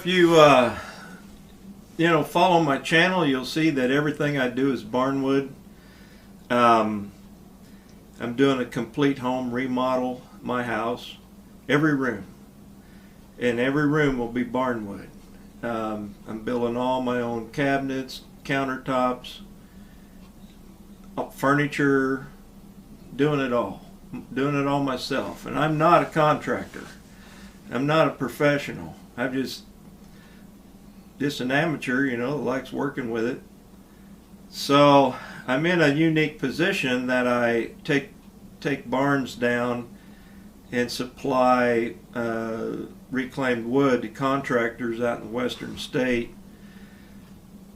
you follow my channel, you'll see that everything I do is Barnwood. I'm doing a complete home remodel, my house, every room, and every room will be Barnwood. I'm building all my own cabinets, countertops, furniture, doing it all myself. And I'm not a contractor. I'm not a professional. I'm just an amateur, that likes working with it. So I'm in a unique position that I take barns down and supply reclaimed wood to contractors out in the western state.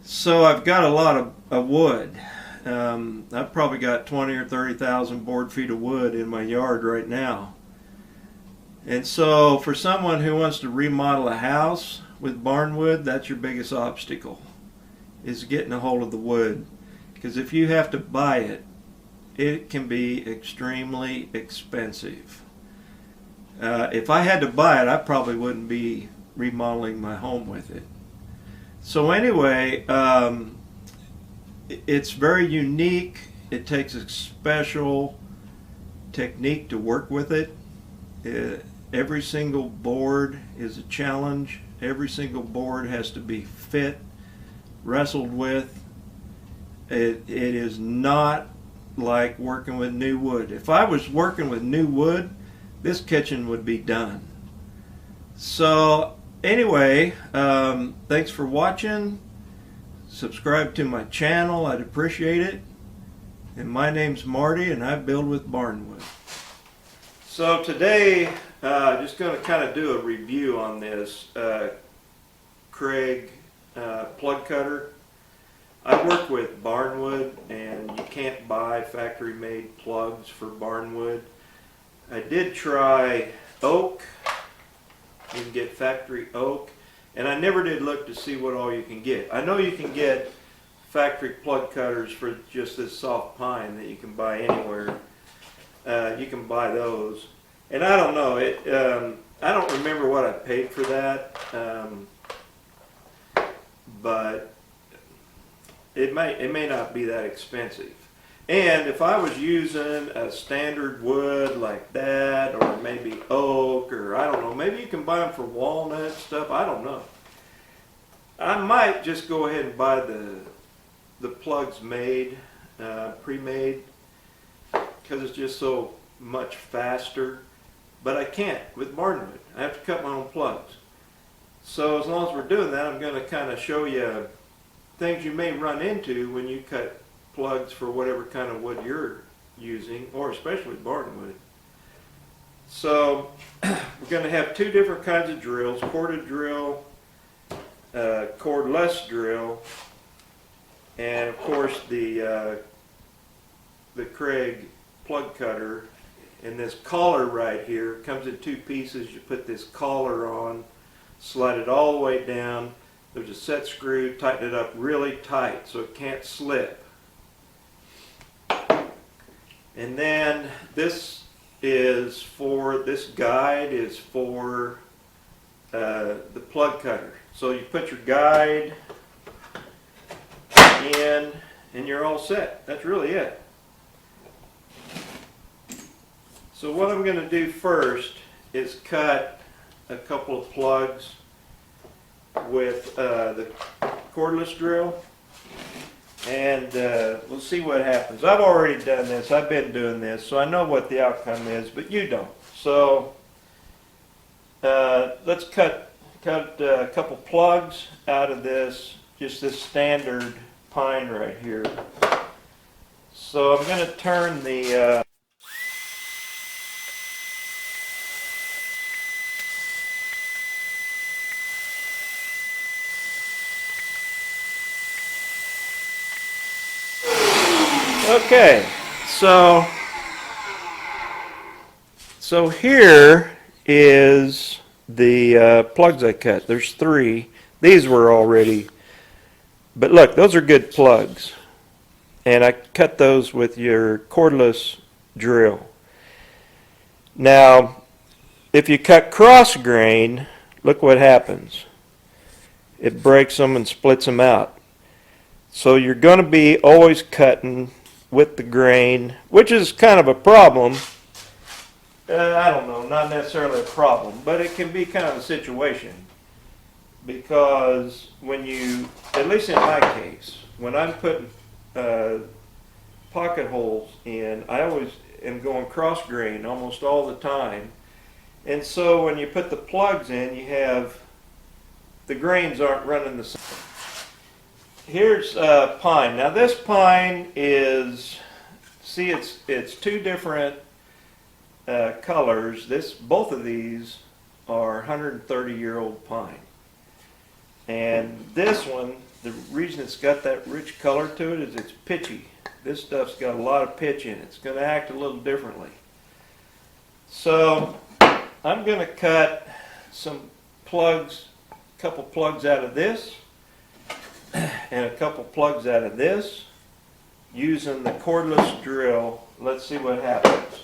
So I've got a lot of wood. I've probably got 20 or 30,000 board feet of wood in my yard right now. And so for someone who wants to remodel a house with barnwood, that's your biggest obstacle, is getting a hold of the wood. Because if you have to buy it, it can be extremely expensive. If I had to buy it, I probably wouldn't be remodeling my home with it. So anyway, it's very unique. It takes a special technique to work with it. Every single board is a challenge. Every single board has to be fit, wrestled with. It is not like working with new wood. If I was working with new wood, this kitchen would be done. So anyway, thanks for watching. Subscribe to my channel, I'd appreciate it. And my name's Marty, and I build with Barnwood. So today, just going to kind of do a review on this Kreg plug cutter. I work with Barnwood, and you can't buy factory-made plugs for Barnwood. I did try oak. You can get factory oak. And I never did look to see what all you can get. I know you can get factory plug cutters for just this soft pine that you can buy anywhere. You can buy those. And I don't know, I don't remember what I paid for that, but it may not be that expensive. And if I was using a standard wood like that, or maybe oak, or I don't know, maybe you can buy them for walnut stuff, I don't know. I might just go ahead and buy the plugs made, pre-made, because it's just so much faster. But I can't with Barnwood. I have to cut my own plugs. So as long as we're doing that, I'm going to kind of show you things you may run into when you cut plugs for whatever kind of wood you're using, or especially Barnwood. So we're going to have two different kinds of drills: corded drill, cordless drill, and of course the Kreg plug cutter. And this collar right here comes in two pieces. You put this collar on, slide it all the way down. There's a set screw, tighten it up really tight so it can't slip. And then this guide is for the plug cutter. So you put your guide in and you're all set. That's really it. So what I'm going to do first is cut a couple of plugs with the cordless drill, and we'll see what happens. I've already done this. I've been doing this, so I know what the outcome is, but you don't. So let's cut a couple plugs out of this, just this standard pine right here. So I'm going to turn the okay, so here is the plugs I cut. There's three. These were already, but look, those are good plugs. And I cut those with your cordless drill. Now, if you cut cross grain, look what happens. it breaks them and splits them out. So you're going to be always cutting with the grain, which is kind of a problem. I don't know, not necessarily a problem, but it can be kind of a situation. Because when you, at least in my case, when I'm putting pocket holes in, I always am going cross grain almost all the time. And so when you put the plugs in, you have, the grains aren't running the same. Here's pine. Now this pine is, see, it's two different colors. Both of these are 130-year-old pine. And this one, the reason it's got that rich color to it is it's pitchy. This stuff's got a lot of pitch in it. It's going to act a little differently. So I'm going to cut some plugs, a couple plugs out of this, and a couple plugs out of this, using the cordless drill. Let's see what happens.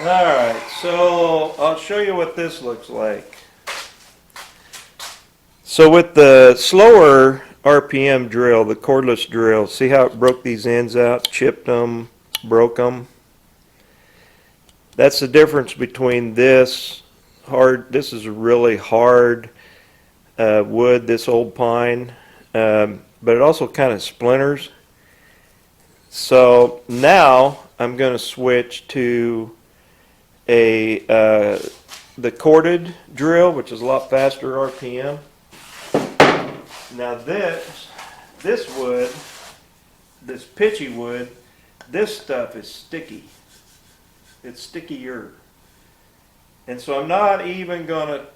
Alright, so I'll show you what this looks like. So with the slower RPM drill, the cordless drill, see how it broke these ends out, chipped them, broke them? That's the difference between this this is a really hard wood, this old pine, but it also kind of splinters. So now I'm going to switch to the corded drill, which is a lot faster RPM. Now this wood, this pitchy wood, this stuff is sticky. It's stickier. And so I'm not even going to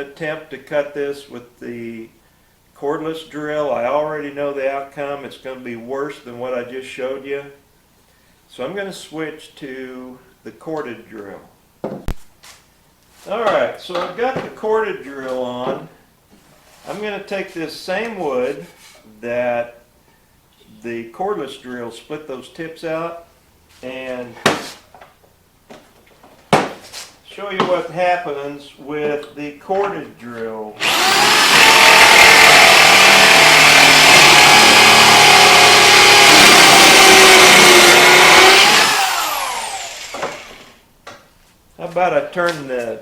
attempt to cut this with the cordless drill. I already know the outcome. It's going to be worse than what I just showed you. So I'm going to switch to the corded drill. Alright, so I've got the corded drill on. I'm going to take this same wood that the cordless drill split those tips out and show you what happens with the corded drill. How about I turn the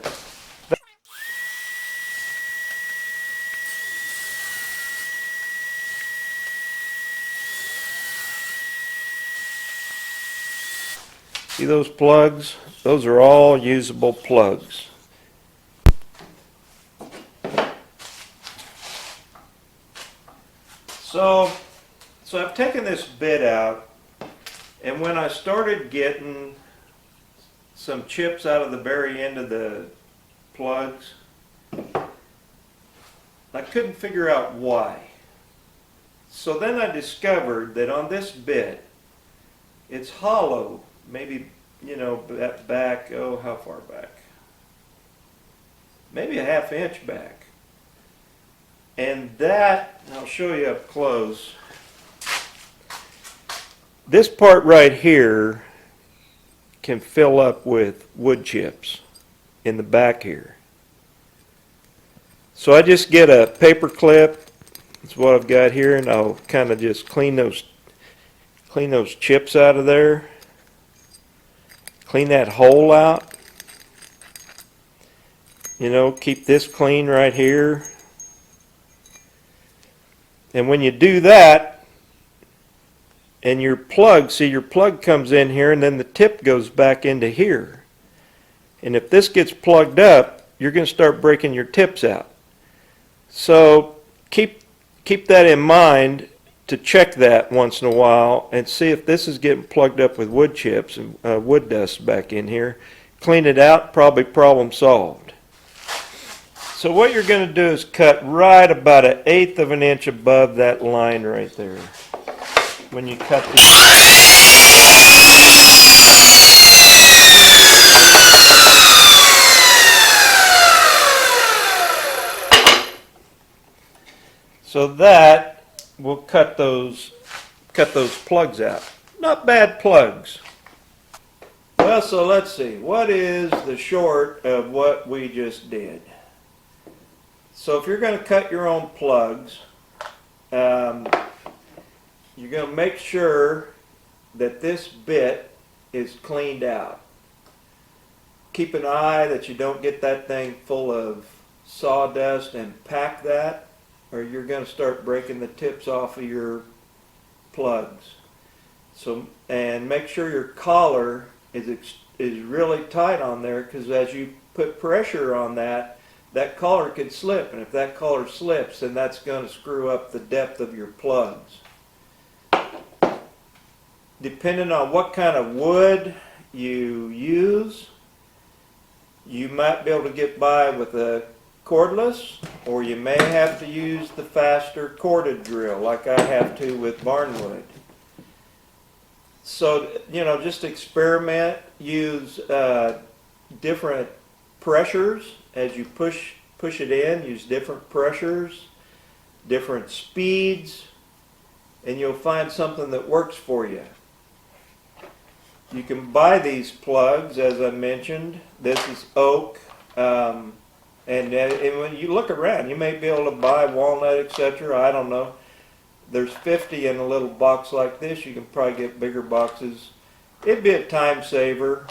see those plugs? Those are all usable plugs. So I've taken this bit out, and when I started getting some chips out of the very end of the plugs, I couldn't figure out why. So then I discovered that on this bit, it's hollow, maybe, you know, back, oh, how far back? Maybe a ½ inch back. And that, I'll show you up close. This part right here can fill up with wood chips in the back here. So I just get a paper clip, that's what I've got here, and I'll kind of just clean those chips out of there. Clean that hole out. You know, keep this clean right here. And when you do that, and your plug, see your plug comes in here and then the tip goes back into here. And if this gets plugged up, you're going to start breaking your tips out. So keep that in mind to check that once in a while and see if this is getting plugged up with wood chips and wood dust back in here. Clean it out, probably problem solved. So what you're going to do is cut right about 1/8 of an inch above that line right there. When you cut this. So that will cut those plugs out. Not bad plugs. Well, so let's see. What is the short of what we just did? So if you're going to cut your own plugs, you're going to make sure that this bit is cleaned out. Keep an eye that you don't get that thing full of sawdust and pack that, or you're going to start breaking the tips off of your plugs. So, and make sure your collar is really tight on there, because as you put pressure on that, that collar could slip, and if that collar slips, then that's going to screw up the depth of your plugs. Depending on what kind of wood you use, you might be able to get by with a cordless, or you may have to use the faster corded drill like I have to with Barnwood. So, you know, just experiment, use different pressures as you push it in, use different pressures, different speeds, and you'll find something that works for you. You can buy these plugs, as I mentioned. This is oak, and when you look around, you may be able to buy walnut, etc. I don't know. There's 50 in a little box like this. You can probably get bigger boxes. It'd be a time saver,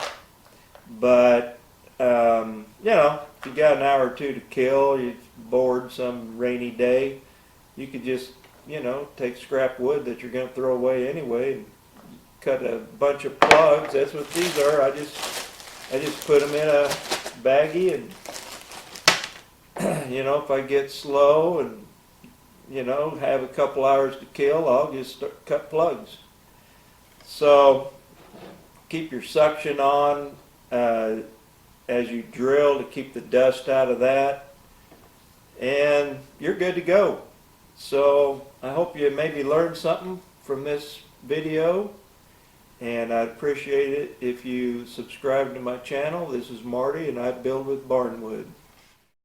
but you know, if you got an hour or two to kill, you're bored some rainy day, you could just, you know, take scrap wood that you're going to throw away anyway and cut a bunch of plugs. That's what these are. I just put them in a baggie, and you know, if I get slow and, you know, have a couple hours to kill, I'll just cut plugs. So keep your suction on as you drill to keep the dust out of that, and you're good to go. So I hope you maybe learned something from this video, and I'd appreciate it if you subscribe to my channel. This is Marty, and I build with Barnwood.